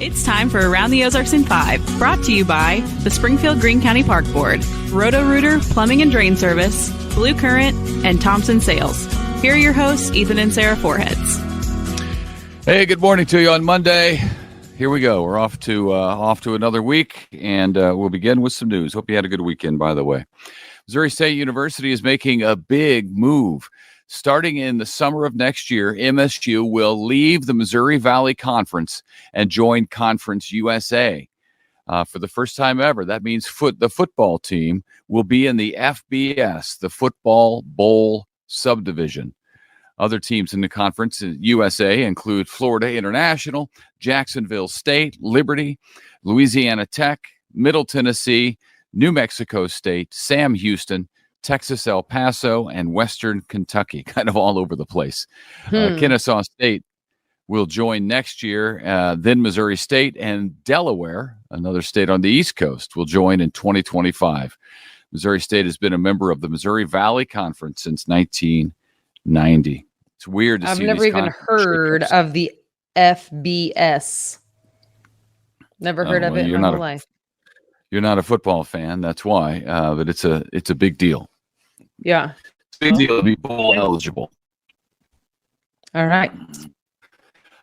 It's time for Around the Ozarks in 5, brought to you by the Springfield-Greene County Park Board, Roto-Rooter Plumbing and Drain Service, Blue Current, and Thompson Sales. Here are your hosts, Ethan and Sarah Foreheads. Hey, good morning to you on Monday. Here we go. We're off to another week, and we'll begin with some news. Hope you had a good weekend, by the way. Missouri State University is making a big move. Starting in the summer of next year, MSU will leave the Missouri Valley Conference and join Conference USA. For the first time ever, that means the football team will be in the FBS, the Football Bowl subdivision. Other teams in the Conference USA include Florida International, Jacksonville State, Liberty, Louisiana Tech, Middle Tennessee, New Mexico State, Sam Houston, Texas El Paso, and Western Kentucky, kind of all over the place. Kennesaw State will join next year. Then Missouri State and Delaware, another state on the East Coast, will join in 2025. Missouri State has been a member of the Missouri Valley Conference since 1990. It's weird to see. I've never even heard of the FBS. Never heard of it in my whole life. You're not a football fan, that's why. But it's a big deal. Yeah. It's a big deal to be bowl eligible. All right.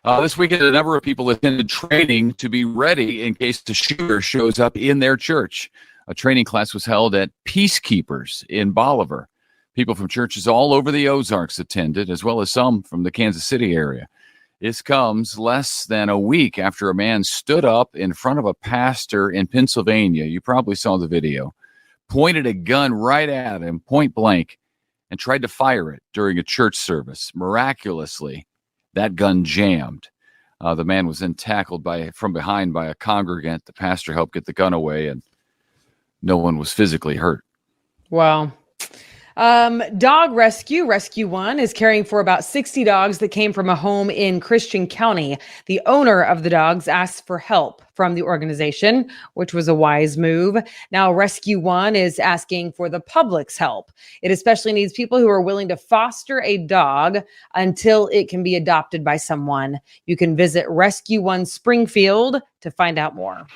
This weekend, a number of people attended training to be ready in case the shooter shows up in their church. A training class was held at Peacekeepers in Bolivar. People from churches all over the Ozarks attended, as well as some from the Kansas City area. This comes less than a week after a man stood up in front of a pastor in Pennsylvania. You probably saw the video. Pointed a gun right at him, point blank, and tried to fire it during a church service. Miraculously, that gun jammed. The man was then tackled from behind by a congregant. The pastor helped get the gun away, and no one was physically hurt. Wow. Dog Rescue 1 is caring for about 60 dogs that came from a home in Christian County. The owner of the dogs asked for help from the organization, which was a wise move. Now Rescue 1 is asking for the public's help. It especially needs people who are willing to foster a dog until it can be adopted by someone. You can visit Rescue 1 Springfield to find out more.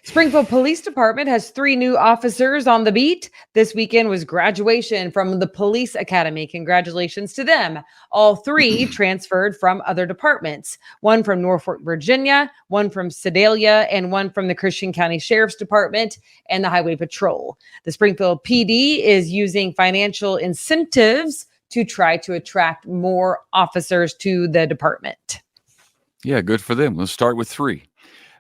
Springfield Police Department has 3 new officers on the beat. This weekend was graduation from the police academy. Congratulations to them. All 3 transferred from other departments. 1 from Norfolk, Virginia, 1 from Sedalia, and 1 from the Christian County Sheriff's Department and the Highway Patrol. The Springfield PD is using financial incentives to try to attract more officers to the department. Yeah, good for them. We'll start with 3.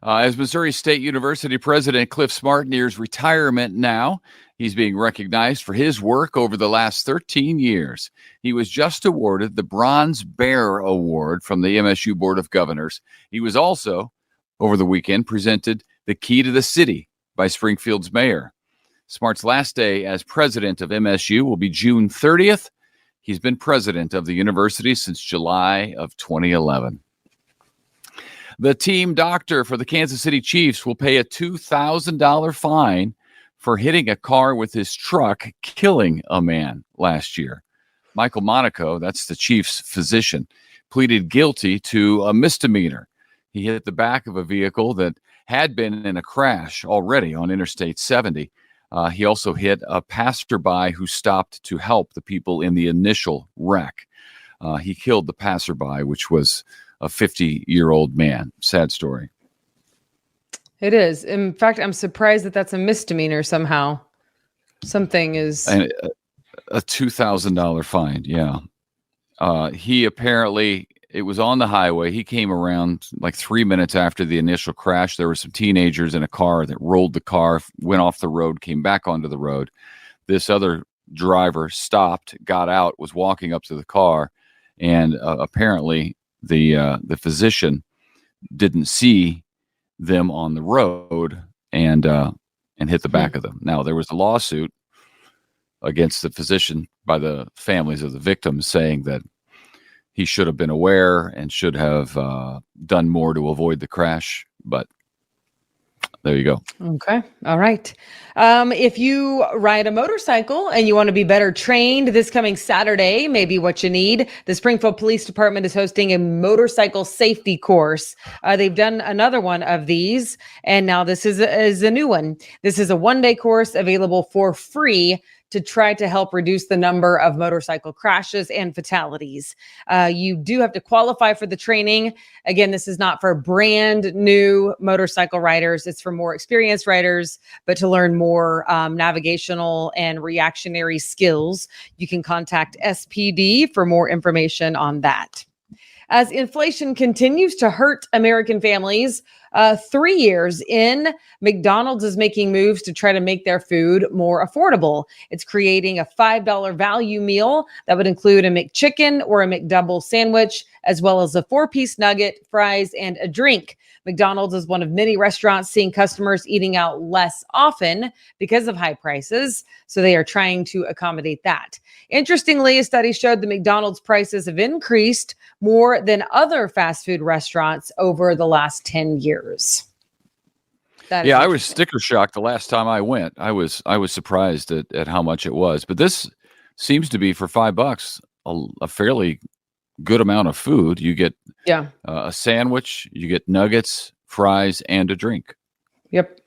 As Missouri State University President Cliff Smart nears retirement now, he's being recognized for his work over the last 13 years. He was just awarded the Bronze Bear Award from the MSU Board of Governors. He was also, over the weekend, presented the Key to the City by Springfield's mayor. Smart's last day as president of MSU will be June 30th. He's been president of the university since July of 2011. The team doctor for the Kansas City Chiefs will pay a $2,000 fine for hitting a car with his truck, killing a man last year. Michael Monaco, that's the Chiefs' physician, pleaded guilty to a misdemeanor. He hit the back of a vehicle that had been in a crash already on Interstate 70. He also hit a passerby who stopped to help the people in the initial wreck. He killed the passerby, which was a 50-year-old man. Sad story. It is. In fact, I'm surprised that that's a misdemeanor somehow. Something is... And a $2,000 fine, yeah. He apparently, it was on the highway. He came around like 3 minutes after the initial crash. There were some teenagers in a car that rolled the car, went off the road, came back onto the road. This other driver stopped, got out, was walking up to the car, and apparently the physician didn't see them on the road and hit the back of them. Now, there was a lawsuit against the physician by the families of the victims saying that he should have been aware and should have done more to avoid the crash. But There you go. Okay. All right. If you ride a motorcycle and you want to be better trained this coming Saturday, maybe what you need, the Springfield Police Department is hosting a motorcycle safety course. They've done another one of these, and now this is a new one. This is a one-day course available for free to try to help reduce the number of motorcycle crashes and fatalities. You do have to qualify for the training. Again, this is not for brand new motorcycle riders. It's for more experienced riders, but to learn more navigational and reactionary skills, you can contact SPD for more information on that. As inflation continues to hurt American families, 3 years in, McDonald's is making moves to try to make their food more affordable. It's creating a $5 value meal that would include a McChicken or a McDouble sandwich, as well as a 4-piece nugget, fries, and a drink. McDonald's is one of many restaurants seeing customers eating out less often because of high prices, so they are trying to accommodate that. Interestingly, a study showed that McDonald's prices have increased more than other fast food restaurants over the last 10 years. Yeah, I was sticker shocked the last time I went. I was surprised at how much it was, but this seems to be for $5 a fairly good amount of food. You get a sandwich, you get nuggets, fries, and a drink. Yep.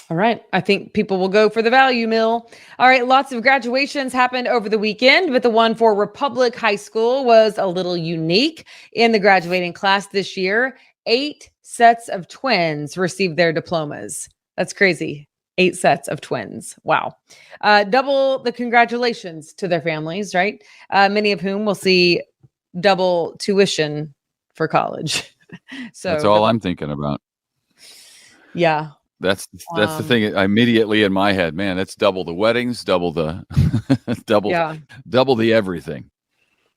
All right. I think people will go for the value meal. All right. Lots of graduations happened over the weekend, but the one for Republic High School was a little unique. In the graduating class this year, 8 sets of twins received their diplomas. That's crazy. 8 sets of twins. Wow. Double the congratulations to their families, right? Many of whom will see double tuition for college. So that's all I'm thinking about. Yeah. That's the thing immediately in my head, man. That's double the weddings, double the double the everything.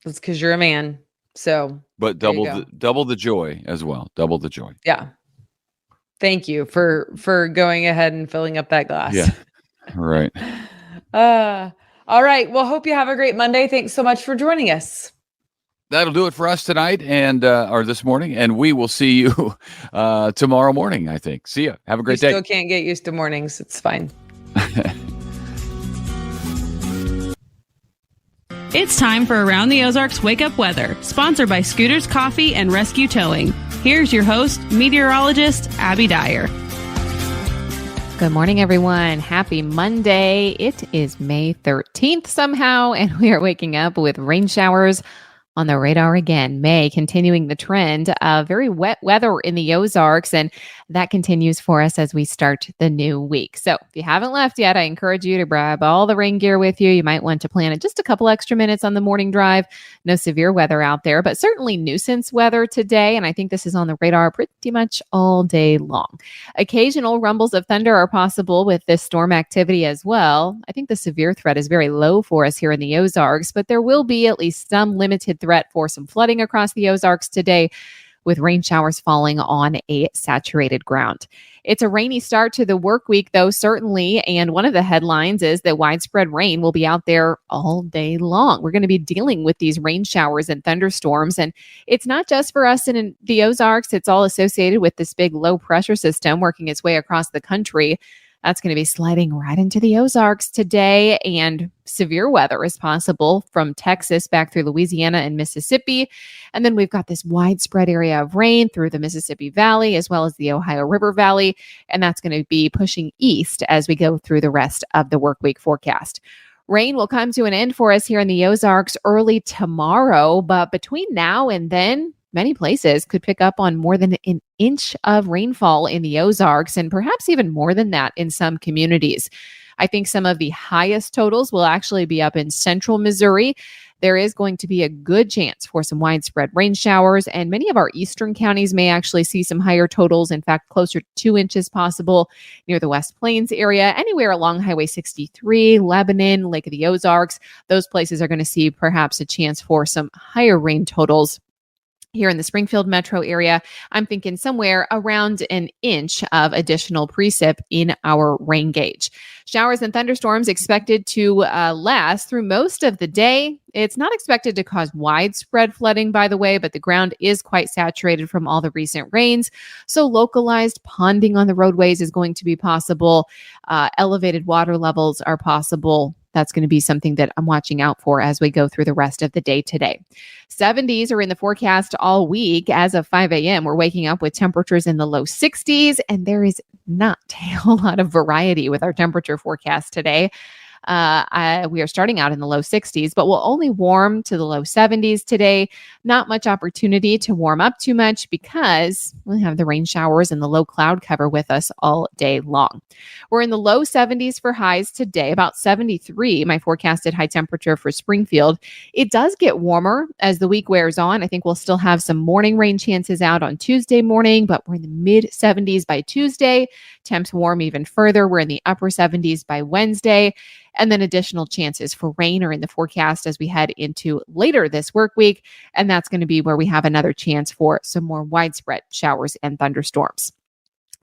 That's because you're a man. So, but double the joy as well. Double the joy. Yeah. Thank you for going ahead and filling up that glass. Yeah. Right. All right. Well, hope you have a great Monday. Thanks so much for joining us. That'll do it for us tonight or this morning, and we will see you tomorrow morning, I think. See ya. Have a great day. Still can't get used to mornings. It's fine. It's time for Around the Ozarks Wake Up Weather, sponsored by Scooters Coffee and Rescue Towing. Here's your host, meteorologist Abby Dyer. Good morning, everyone. Happy Monday. It is May 13th somehow, and we are waking up with rain showers on the radar again. May continuing the trend of very wet weather in the Ozarks, and that continues for us as we start the new week. So if you haven't left yet, I encourage you to grab all the rain gear with you. You might want to plan just a couple extra minutes on the morning drive. No severe weather out there, but certainly nuisance weather today, and I think this is on the radar pretty much all day long. Occasional rumbles of thunder are possible with this storm activity as well. I think the severe threat is very low for us here in the Ozarks, but there will be at least some limited threat for some flooding across the Ozarks today, with rain showers falling on a saturated ground. It's a rainy start to the work week, though, certainly. And one of the headlines is that widespread rain will be out there all day long. We're going to be dealing with these rain showers and thunderstorms. And it's not just for us in the Ozarks. It's all associated with this big low pressure system working its way across the country. That's going to be sliding right into the Ozarks today, and severe weather is possible from Texas back through Louisiana and Mississippi. And then we've got this widespread area of rain through the Mississippi Valley as well as the Ohio River Valley, and that's going to be pushing east as we go through the rest of the work week forecast. Rain will come to an end for us here in the Ozarks early tomorrow, but between now and then, many places could pick up on more than an inch of rainfall in the Ozarks, and perhaps even more than that in some communities. I think some of the highest totals will actually be up in central Missouri. There is going to be a good chance for some widespread rain showers, and many of our eastern counties may actually see some higher totals, in fact, closer to 2 inches possible near the West Plains area, anywhere along Highway 63, Lebanon, Lake of the Ozarks. Those places are going to see perhaps a chance for some higher rain totals Here in the Springfield metro area, I'm thinking somewhere around an inch of additional precip in our rain gauge. Showers and thunderstorms expected to last through most of the day. It's not expected to cause widespread flooding, by the way, but the ground is quite saturated from all the recent rains. So localized ponding on the roadways is going to be possible. Elevated water levels are possible. That's going to be something that I'm watching out for as we go through the rest of the day today. 70s are in the forecast all week. As of 5 a.m., we're waking up with temperatures in the low 60s, and there is not a whole lot of variety with our temperature forecast today. We are starting out in the low 60s, but we'll only warm to the low 70s today. Not much opportunity to warm up too much because we have the rain showers and the low cloud cover with us all day long. We're in the low 70s for highs today, about 73, my forecasted high temperature for Springfield. It does get warmer as the week wears on. I think we'll still have some morning rain chances out on Tuesday morning, but we're in the mid 70s by Tuesday. Temps warm even further. We're in the upper 70s by Wednesday. And then additional chances for rain are in the forecast as we head into later this work week. And that's going to be where we have another chance for some more widespread showers and thunderstorms.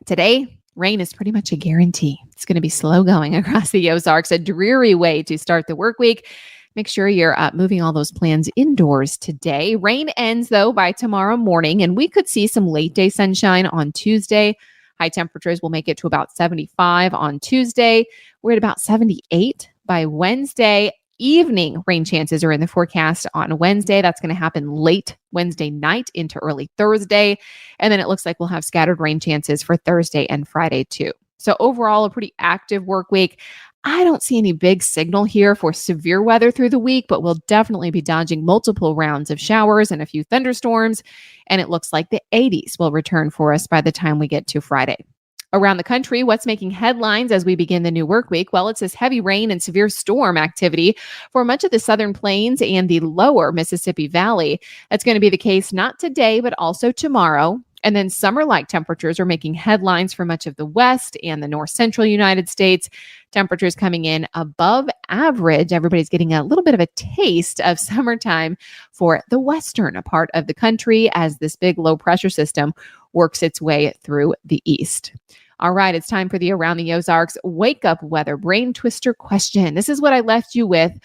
Today, rain is pretty much a guarantee. It's going to be slow going across the Ozarks, a dreary way to start the work week. Make sure you're moving all those plans indoors today. Rain ends, though, by tomorrow morning, and we could see some late day sunshine on Tuesday. High temperatures will make it to about 75 on Tuesday. We're at about 78 by Wednesday. Evening rain chances are in the forecast on Wednesday. That's going to happen late Wednesday night into early Thursday. And then it looks like we'll have scattered rain chances for Thursday and Friday too. So overall, a pretty active work week. I don't see any big signal here for severe weather through the week, but we'll definitely be dodging multiple rounds of showers and a few thunderstorms. And it looks like the 80s will return for us by the time we get to Friday. Around the country, what's making headlines as we begin the new work week? Well, it's this heavy rain and severe storm activity for much of the Southern Plains and the lower Mississippi Valley. That's going to be the case not today, but also tomorrow. And then summer-like temperatures are making headlines for much of the West and the North Central United States. Temperatures coming in above average. Everybody's getting a little bit of a taste of summertime for the western part of the country as this big low pressure system works its way through the east. All right, it's time for the Around the Ozarks Wake Up Weather Brain Twister question. This is what I left you with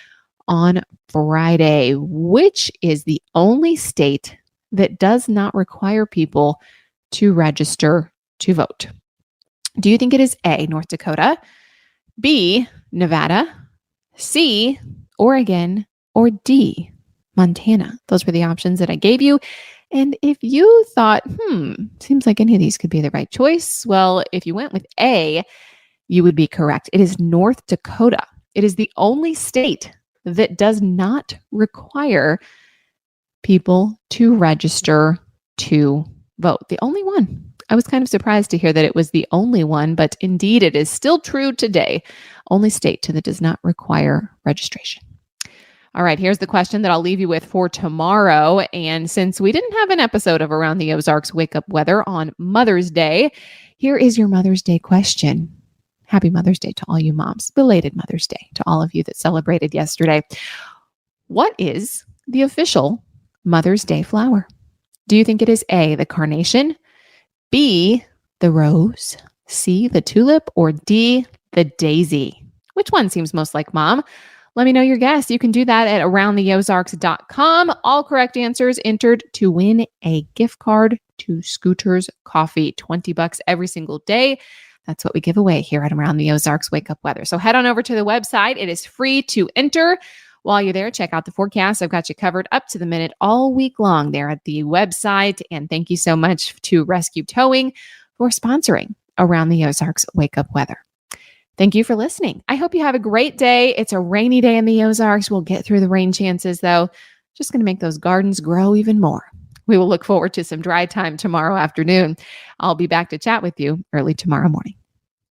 on Friday. Which is the only state that does not require people to register to vote? Do you think it is A, North Dakota, B, Nevada, C, Oregon, or D, Montana? Those were the options that I gave you. And if you thought, seems like any of these could be the right choice, well, if you went with A, you would be correct. It is North Dakota. It is the only state that does not require people to register to vote. The only one. I was kind of surprised to hear that it was the only one, but indeed it is still true today. Only state that does not require registration. All right, here's the question that I'll leave you with for tomorrow. And since we didn't have an episode of Around the Ozarks Wake Up Weather on Mother's Day, here is your Mother's Day question. Happy Mother's Day to all you moms. Belated Mother's Day to all of you that celebrated yesterday. What is the official Mother's Day flower? Do you think it is A, the carnation, B, the rose, C, the tulip, or D, the daisy? Which one seems most like mom? Let me know your guess. You can do that at aroundtheozarks.com. All correct answers entered to win a gift card to Scooter's Coffee, $20 every single day. That's what we give away here at Around the Ozarks Wake Up Weather. So head on over to the website. It is free to enter. While you're there, check out the forecast. I've got you covered up to the minute all week long there at the website. And thank you so much to Rescue Towing for sponsoring Around the Ozarks Wake Up Weather. Thank you for listening. I hope you have a great day. It's a rainy day in the Ozarks. We'll get through the rain chances, though. Just going to make those gardens grow even more. We will look forward to some dry time tomorrow afternoon. I'll be back to chat with you early tomorrow morning.